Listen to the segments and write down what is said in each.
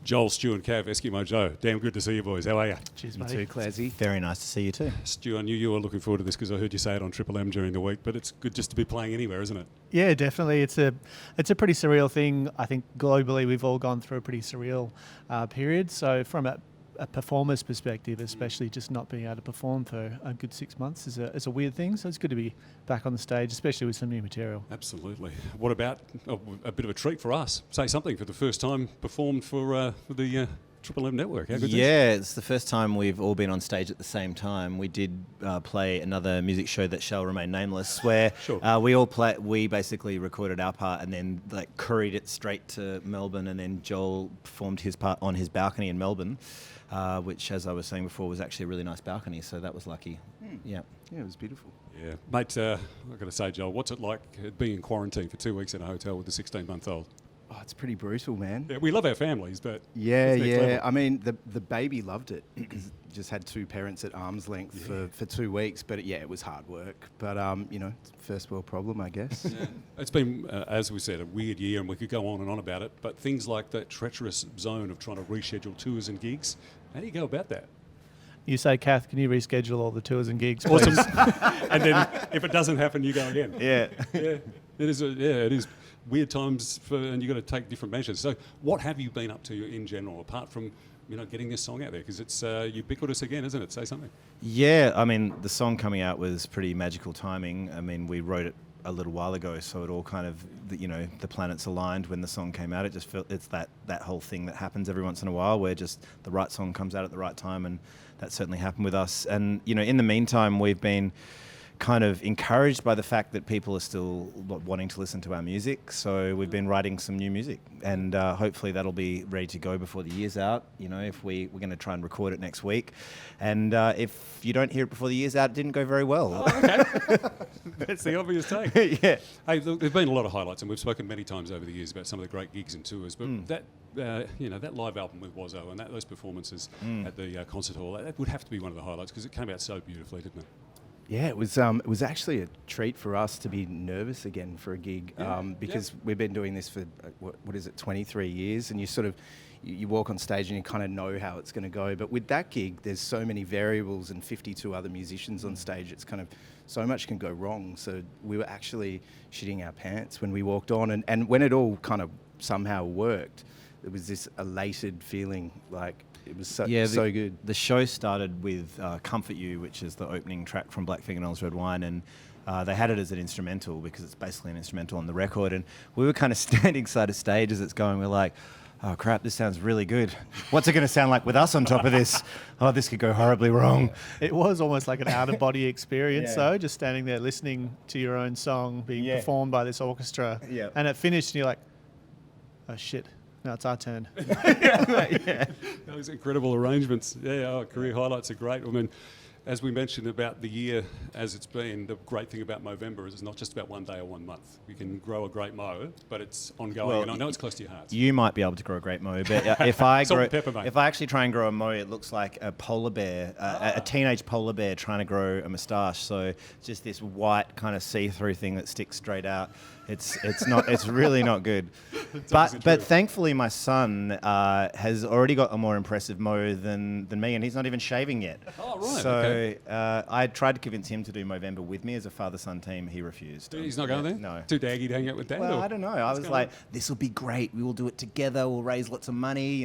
Joel, Stu and Cav, Eskimo Joe. Damn good to see you boys. How are you? Cheers, You buddy. too, Clairsy. Very nice to see you too. Stu, I knew you were looking forward to this because I heard you say it on Triple M during the week, but it's good just to be playing anywhere, isn't it? Yeah, definitely. It's a pretty surreal thing. I think globally we've all gone through a pretty surreal period. So from a performer's perspective, especially just not being able to perform for a good 6 months is a weird thing. So it's good to be back on the stage, especially with some new material. Absolutely. What about a bit of a treat for us? Say something for the first time performed for the Triple M network. How good Yeah, it's the first time we've all been on stage at the same time. We did play another music show that shall remain nameless, where Sure. we basically recorded our part and then like couried it straight to Melbourne, and then Joel performed his part on his balcony in Melbourne, which, as I was saying before, was actually a really nice balcony. So that was lucky. Yeah. Yeah, it was beautiful. Yeah. Mate, I've got to say, Joel, what's it like being in quarantine for 2 weeks in a hotel with a 16-month-old? Oh, it's pretty brutal, man. Yeah, we love our families, but Yeah, it's next yeah. level. I mean, the baby loved it because just had two parents at arm's length for 2 weeks. But yeah, it was hard work. But it's a first world problem, I guess. It's been, as we said, a weird year, and we could go on and on about it, but things like that treacherous zone of trying to reschedule tours and gigs, how do you go about that? You say, Kath, can you reschedule all the tours and gigs, Awesome. please? And then if it doesn't happen, you go again. Yeah. Yeah, it is weird times, and you've got to take different measures. So what have you been up to in general, apart from getting this song out there? Because it's ubiquitous again, isn't it? Say something. Yeah, I mean, the song coming out was pretty magical timing. I mean, we wrote it a little while ago, so it all kind of, the planets aligned when the song came out. It just felt, it's that whole thing that happens every once in a while where just the right song comes out at the right time, and that certainly happened with us. And, in the meantime, we've been kind of encouraged by the fact that people are still wanting to listen to our music. So we've been writing some new music, and hopefully that'll be ready to go before the year's out. If we're going to try and record it next week. And if you don't hear it before the year's out, it didn't go very well. Oh, okay. That's the obvious take. Yeah. Hey, look, there's been a lot of highlights, and we've spoken many times over the years about some of the great gigs and tours, but that live album with Wazzo and those performances at the concert hall, that would have to be one of the highlights because it came out so beautifully, didn't it? Yeah, it was actually a treat for us to be nervous again for a gig because we've been doing this for, 23 years, and you sort of, you walk on stage and you kind of know how it's going to go. But with that gig, there's so many variables and 52 other musicians on stage, it's kind of, so much can go wrong. So we were actually shitting our pants when we walked on, and when it all kind of somehow worked, it was this elated feeling, like, it was so good. The show started with Comfort You, which is the opening track from Black Fingernails Red Wine, and they had it as an instrumental because it's basically an instrumental on the record. And we were kind of standing side of stage as it's going. We're like, oh crap, this sounds really good. What's it going to sound like with us on top of this? Oh, this could go horribly wrong. It was almost like an out-of-body experience, though, just standing there listening to your own song being performed by this orchestra. Yeah. And it finished and you're like, oh shit. No, it's our turn. Those incredible arrangements. Yeah, career highlights are great. I mean, as we mentioned about the year as it's been, the great thing about Movember is it's not just about 1 day or 1 month. You can grow a great mo, but it's ongoing, Well, and I know it's close to your heart. You might be able to grow a great mo, but if I Salt and pepper, mate. if I actually try and grow a mo, it looks like a polar bear, a teenage polar bear trying to grow a moustache. So just this white kind of see-through thing that sticks straight out. It's really not good. But thankfully my son has already got a more impressive mo than me, and he's not even shaving yet. Oh, right. So okay. I tried to convince him to do Movember with me as a father-son team. He refused. He's not going there? No. Too daggy to hang out with Dad? Well, or? I don't know. I was like, this will be great. We will do it together. We'll raise lots of money,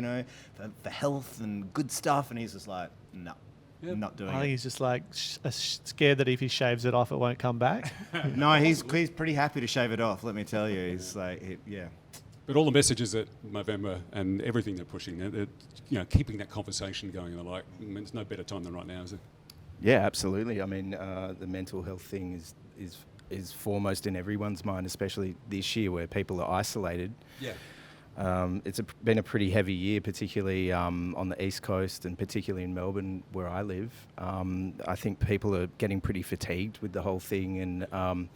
for health and good stuff. And he's just like, no, not doing I think it. he's just like scared that if he shaves it off, it won't come back. No, he's pretty happy to shave it off, let me tell you. He's like, But all the messages that Movember and everything they're pushing, they're keeping that conversation going. They're like, there's no better time than right now, is there? Yeah, absolutely. I mean, the mental health thing is foremost in everyone's mind, especially this year where people are isolated. Yeah. It's been a pretty heavy year, particularly on the East Coast and particularly in Melbourne where I live. I think people are getting pretty fatigued with the whole thing, and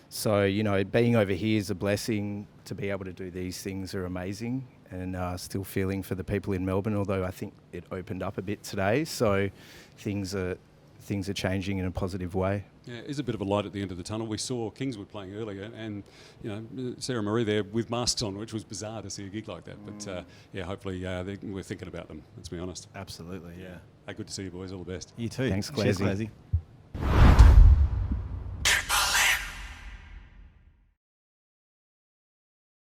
so being over here is a blessing. To be able to do these things are amazing, and still feeling for the people in Melbourne, although I think it opened up a bit today, so things are things are changing in a positive way. Yeah, it is a bit of a light at the end of the tunnel. We saw Kingswood playing earlier, and Sarah Marie there with masks on, which was bizarre to see a gig like that. But hopefully we're thinking about them. Let's be honest. Absolutely, yeah. Good to see you boys. All the best. You too. Thanks, Cheers, Clairsy. Clairsy.